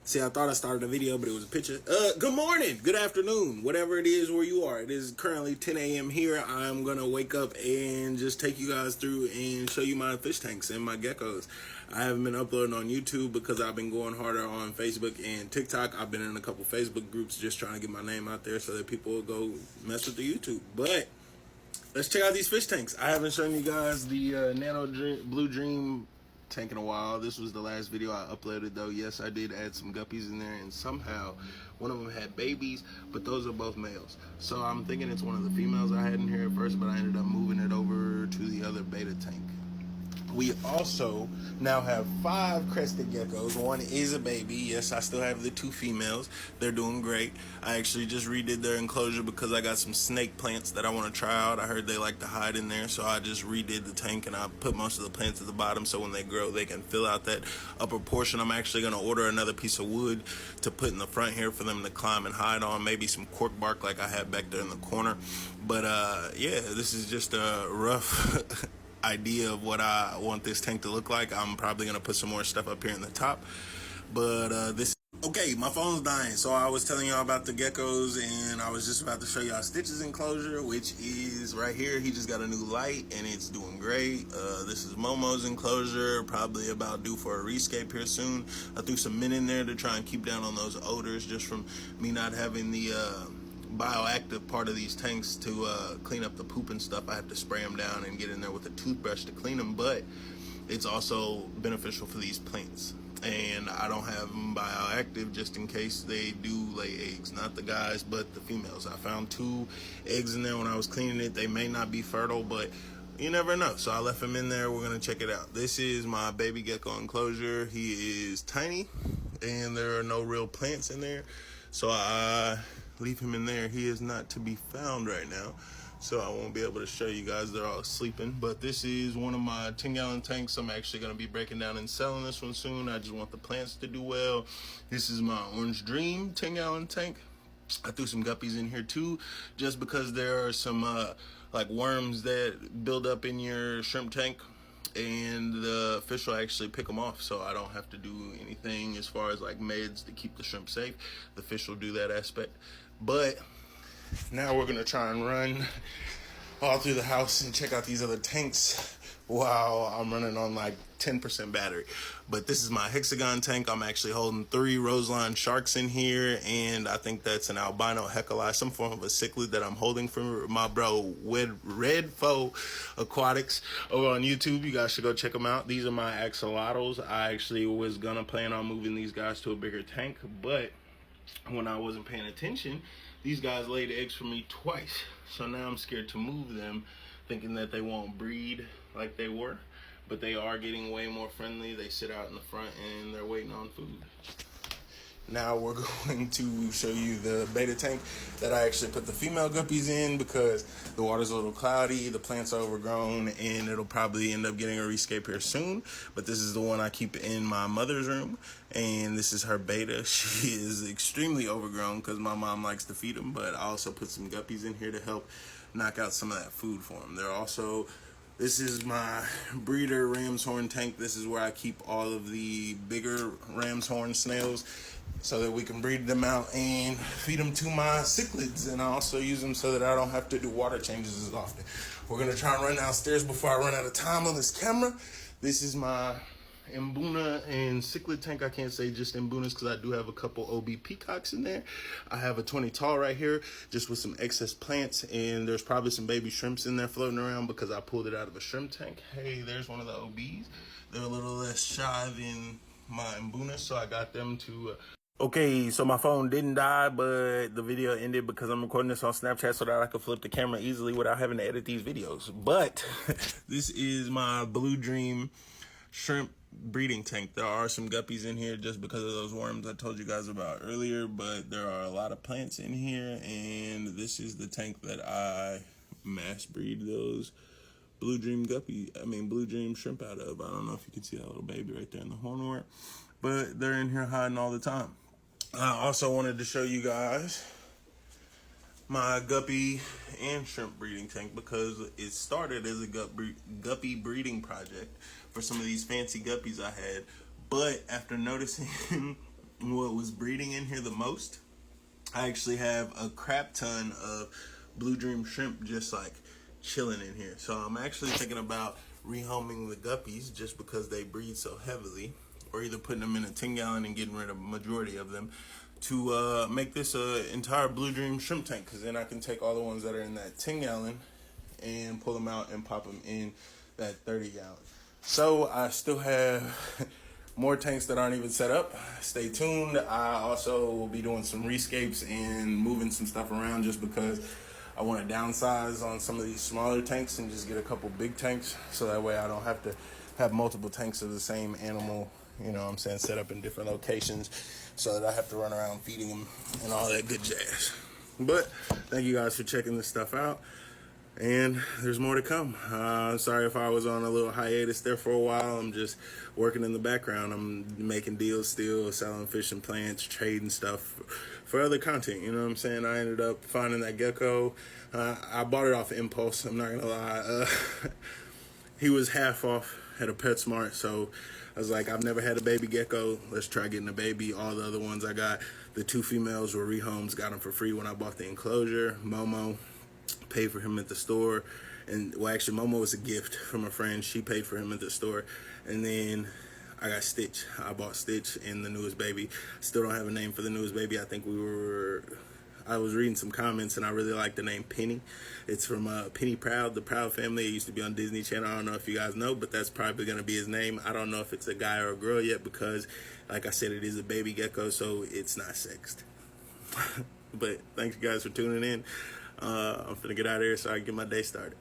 See, I thought I started a video, but it was a picture. Good morning, good afternoon, whatever it is where you are. It is currently 10 a.m. here. I'm going to wake up and just take you guys through and show you my fish tanks and my geckos. I haven't been uploading on YouTube because I've been going harder on Facebook and TikTok. I've been in a couple Facebook groups just trying to get my name out there so that people will go mess with the YouTube. But let's check out these fish tanks. I haven't shown you guys the Blue Dream tank in a while. This was the last video I uploaded though. Yes, I did add some guppies in there, and somehow one of them had babies, but those are both males. So I'm thinking it's one of the females I had in here at first, but I ended up moving it over to the other beta tank. We also now have 5 crested geckos. One is a baby. Yes, I still have the 2 females. They're doing great. I actually just redid their enclosure because I got some snake plants that I want to try out. I heard they like to hide in there, so I just redid the tank and I put most of the plants at the bottom so when they grow they can fill out that upper portion. I'm actually going to order another piece of wood to put in the front here for them to climb and hide on. Maybe some cork bark like I had back there in the corner. But yeah, this is just a rough idea of what I want this tank to look like. I'm probably gonna put some more stuff up here in the top, but this okay, my phone's dying. So I was telling y'all about the geckos, and I was just about to show y'all Stitch's enclosure, which is right here. He just got a new light and it's doing great. This is Momo's enclosure, probably about due for a rescape here soon. I threw some mint in there to try and keep down on those odors just from me not having the bioactive part of these tanks to clean up the poop and stuff. I have to spray them down and get in there with a toothbrush to clean them, but it's also beneficial for these plants. And I don't have them bioactive just in case they do lay eggs, not the guys but the females. I found 2 eggs in there when I was cleaning it. They may not be fertile, but you never know. So I left him in there. We're gonna check it out. This is my baby gecko enclosure. He is tiny and there are no real plants in there, so I leave him in there. He is not to be found right now, so I won't be able to show you guys. They're all sleeping. But this is one of my 10-gallon tanks. I'm actually going to be breaking down and selling this one soon. I just want the plants to do well. This is my Orange Dream 10-gallon tank. I threw some guppies in here too, just because there are some like worms that build up in your shrimp tank, and the fish will actually pick them off, so I don't have to do anything as far as like meds to keep the shrimp safe. The fish will do that aspect. But now we're gonna try and run all through the house and check out these other tanks while I'm running on like 10% battery. But this is my hexagon tank. I'm actually holding 3 roseline sharks in here, and I think that's an albino hecali, some form of a cichlid that I'm holding for my bro Red Foe Aquatics over on YouTube. You guys should go check them out. These are my axolotls. I actually was gonna plan on moving these guys to a bigger tank, but when I wasn't paying attention, these guys laid eggs for me twice. So now I'm scared to move them, thinking that they won't breed like they were, but they are getting way more friendly. They sit out in the front and they're waiting on food. Now we're going to show you the beta tank that I actually put the female guppies in because the water's a little cloudy, the plants are overgrown, and it'll probably end up getting a rescape here soon. But this is the one I keep in my mother's room, and this is her beta. She is extremely overgrown because my mom likes to feed them, but I also put some guppies in here to help knock out some of that food for them. They're also... This is my breeder ram's horn tank. This is where I keep all of the bigger ram's horn snails so that we can breed them out and feed them to my cichlids. And I also use them so that I don't have to do water changes as often. We're going to try and run downstairs before I run out of time on this camera. This is my Mbuna and cichlid tank. I can't say just Mbunas because I do have a couple OB peacocks in there. I have a 20 tall right here just with some excess plants, and there's probably some baby shrimps in there floating around because I pulled it out of a shrimp tank. Hey, there's one of the OBs. They're a little less shy than my Mbunas, so I got them to okay, so my phone didn't die, but the video ended because I'm recording this on Snapchat so that I could flip the camera easily without having to edit these videos. But this is my Blue Dream shrimp breeding tank. There are some guppies in here just because of those worms I told you guys about earlier, but there are a lot of plants in here, and this is the tank that I mass breed those Blue Dream Blue Dream shrimp out of. I don't know if you can see that little baby right there in the hornwort, but they're in here hiding all the time. I also wanted to show you guys my guppy and shrimp breeding tank because it started as a guppy breeding project for some of these fancy guppies I had. But after noticing what was breeding in here the most. I actually have a crap ton of blue dream shrimp just like chilling in here. So I'm actually thinking about rehoming the guppies just because they breed so heavily, or either putting them in a 10-gallon and getting rid of a majority of them to make this a entire blue dream shrimp tank, because then I can take all the ones that are in that 10-gallon and pull them out and pop them in that 30-gallon. So I still have more tanks that aren't even set up. Stay tuned. I also will be doing some rescapes and moving some stuff around just because I want to downsize on some of these smaller tanks and just get a couple big tanks, so that way I don't have to have multiple tanks of the same animal, you know what I'm saying, set up in different locations, so that I have to run around feeding them and all that good jazz. But thank you guys for checking this stuff out, and there's more to come. Sorry if I was on a little hiatus there for a while. I'm just working in the background. I'm making deals still, selling fish and plants, trading stuff for other content, you know what I'm saying. I ended up finding that gecko. I bought it off impulse, I'm not gonna lie. He was half off at a PetSmart, so I was like, I've never had a baby gecko, let's try getting a baby. All the other ones I got, the 2 females were rehomes, got them for free when I bought the enclosure. Momo, paid for him at the store, and well, actually Momo was a gift from a friend. She paid for him at the store, and then I got Stitch. I bought Stitch and the newest baby. Still don't have a name for the newest baby. I think I was reading some comments and I really like the name Penny. It's from Penny Proud, the Proud family. It used to be on Disney Channel. I don't know if you guys know, but that's probably going to be his name. I don't know if it's a guy or a girl yet because, like I said, it is a baby gecko, so it's not sexed. But thanks you guys for tuning in. I'm finna get out of here so I can get my day started.